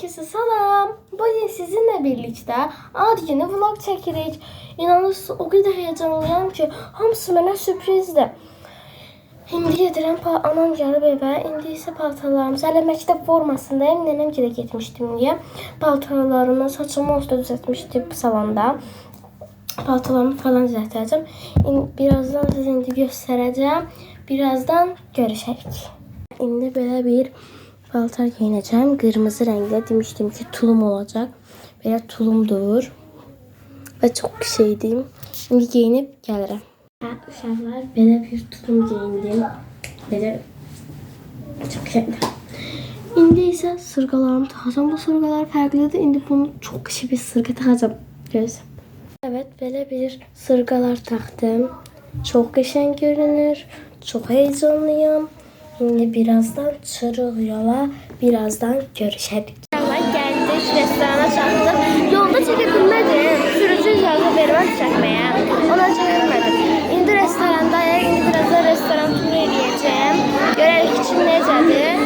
Herkese selam. Bugün sizinle birlikte ad günü vlog çekirik. İnanırsınız o kadar heyecanlıyam ki hamısı mənə sürprizdir. İndi gedirəm anam gəlib evə. İndi isə paltarlarımı hələ məktəb formasındayım. Nənəm gilə getmişdim deyə. Paltarlarımı, saçımı olsa düzəltmişdim salonda. Paltarlarımı falan düzəltəcəm. Birazdan sizə indi göstərəcəm. Birazdan görüşərik. İndi belə bir paltar giyineceğim. Kırmızı renkli. Demiştim ki tulum olacak. Böyle tulumdur. Ve çok şeydim. Şimdi giyinip gelirim. Uşaqlar böyle bir tulum giyindim. Böyle çok şeydi. İndi ise sırgalarımı takacağım. Bu sırgalar farklıdır. İndi bunu çok kişi bir sırga takacağım. Gözüm. Evet böyle bir sırgalar taktım. Çok güzel görünür. Çok heyecanlıyım. Şimdi birazdan çıkıyoruz yola, birazdan görüşelim. Geldik, restorana çattık. Yolda çekebilmedim. Sürücü icazı vermez çekmeye. Ona çekebilmedim. Şimdi restorandayım. Şimdi birazdan restoran turu edeceğim. Görelim için necədir.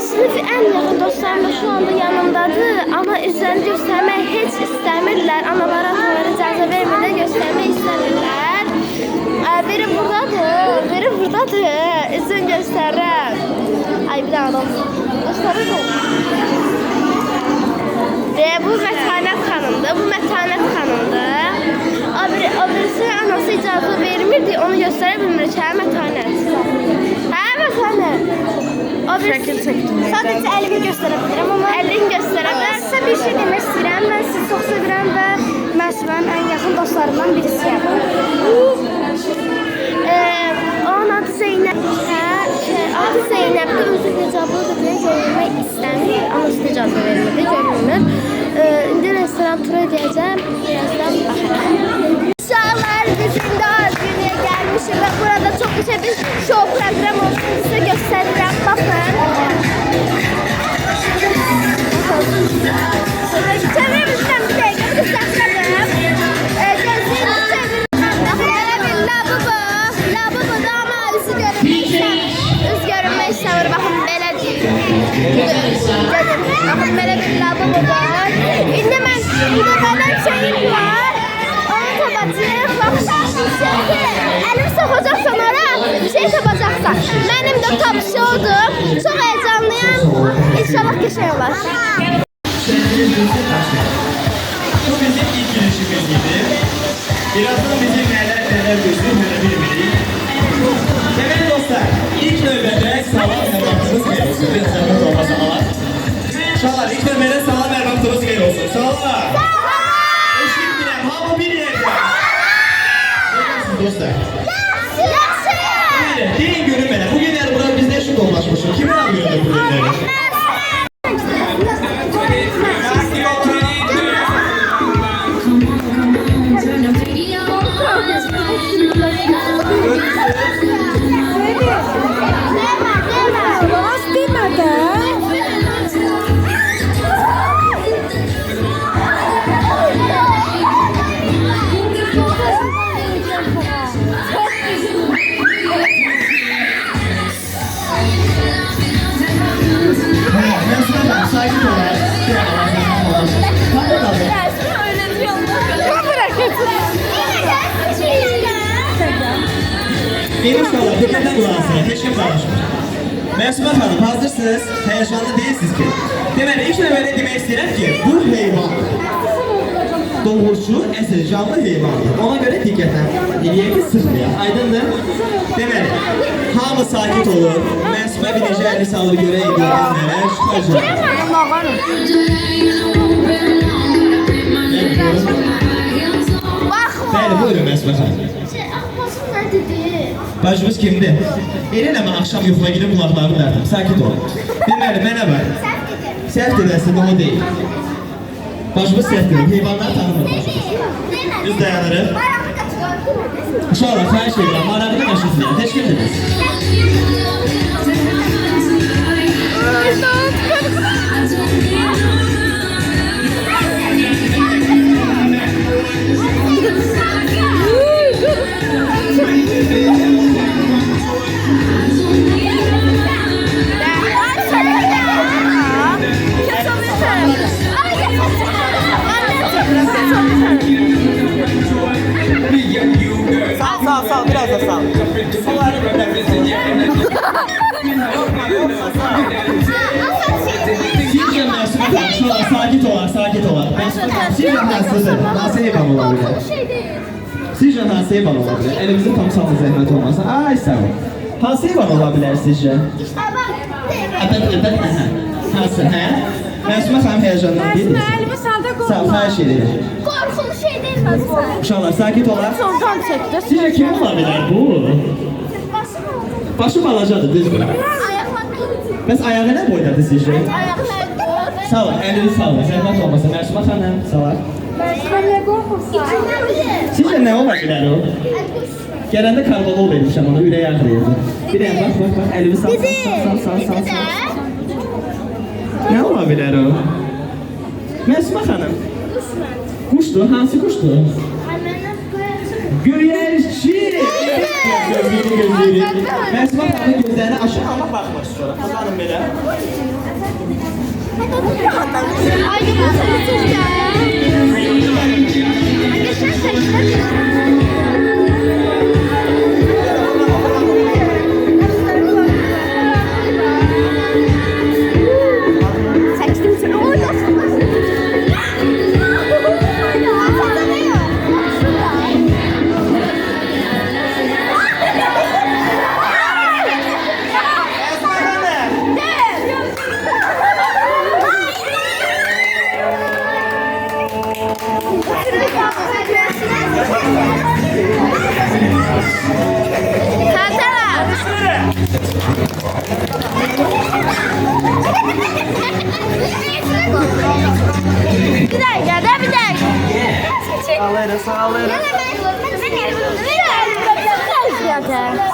Sınıf en yakın dostlarım da şu anda yanımdadır. Ama üzerini göstermeyi hiç istemirler. Analar ataları icazı vermeden göstermeyi istemirler. Biri buradadır. Biri buradadır. İzin gösterir. Ay bir daha adam. Gösterir mi? Ve bu Metanet Hanım'dır. Bu Metanet Hanım'dır. O birisi anası icazı vermirdi. Onu gösterebilmir ki. Metanet. Metanet. O birisi sadece elimi gösterebilirim ama elini gösterebilirse bir şey demek istedim. Ben sizi çok sevirəm ve mənim en yakın dostlarımdan birisiyim. Onun adı Zeynep. Adı Zeynep'de özü hicablıdır diye görünmek istemiyor. Anası icazı vermedi, görünmür. İndi restoran turu edeceğim. Birazdan bakarım. Uşaqlar bizim de az günüye gelmişim ve burada çok güzel bir show programı olsun size göstereceğim. Bakın. Çevremizden bir şey göstereceğim. Bakın böyle bir lavabo var. İndi mən şeyim var. Onu tapacağım. Bakın elimi sokacaksan oraya bir şey tapacaksan. Benim de tapışı oldu. Çok heyecanlıyım. İnşallah geçer olar. Bu bizim ilk girişimizdir. Birazdan bizim neler gözünü görebiliriz. Sevgili dostlar, ilk növbədə salam vermətiniz xeyir olsun. Bir zəhmət olmasa alar. Uşaqlar, ilk növbədə salam vermətiniz xeyir olsun. Salam! Eşitdirəm, hamı bir yerdə. Ne diyorsunuz dostlar? Yaxşı! Deyin görün mənə, bu günlər bura biz nə üçün toplaşmışıq? Kimin adı görünür bu günləri? Benim uşaqlar, diqqətlə qulaq asın, heç kim danışmır. Məsumat Hanım, hazırsınız, həyəcanlı deyilsiniz ki. Deməli, ilk növbədə demək istəyirəm ki, bu heyvan doğurçu, əsl, canlı heyvandır. Ona görə diqqətlə eləyək ki, sıxmayaq, aydındır? Deməli, hamı sakit olur, Məsumə bir necə əli salır görək görənlərə, şübhəcə. Bəli, buyurun Məsumət Hanım. Bacımız kimdir? Elin ama akşam yuxuya gidip kulaklarını verdim. Sakit ol. Deməli, mənə var. Səhvdir əslində, o deyil. Bacımız səhvdir. Heyvanları tanımır bacımız. Biz dayanırıq. Sonra xahiş edirəm, maraqlı məşğulsuzlar. Heç kimdir? Çok Sağ, biraz da sağ. Sizce Mesut sakit olar. Sizce hansı heyvan olabilir? Sizce hansı heyvan olabilir? Elimizin tam sağlığı zəhmət olmasa. Ay sağ ol. Hansı heyvan olabilir sizce? Hansı, hə? Məsumə xanım heyecandan değil mi? Sağ ol, her şey değil. Korkulu şey değil mi? Uşaqlar, sakit olar. Sondan çekti. Sizce kim olabilir bu? Başı balacadır, düzdür. Bəs ayağı nə boydadır sizce? Sağ ol, əliniz sağ olun. Zəhmət olmasa. Məsumə xanım, sağ ol. Sizce nə ola bilər o? Gələndə karbonol vermişəm ona, ürəyi ağrıyırdı. Bir yan bak, əlimi sağ. Nə ola bilər o? Məsumə xanım. Quşdur, hansı quşdur? Göyərçi! Gözleri. Məsumə xanım gözlərini aşağı almaq baxmaq istiyorum. Xanım belə. Ay, bir dakika. Sağ olun. Ben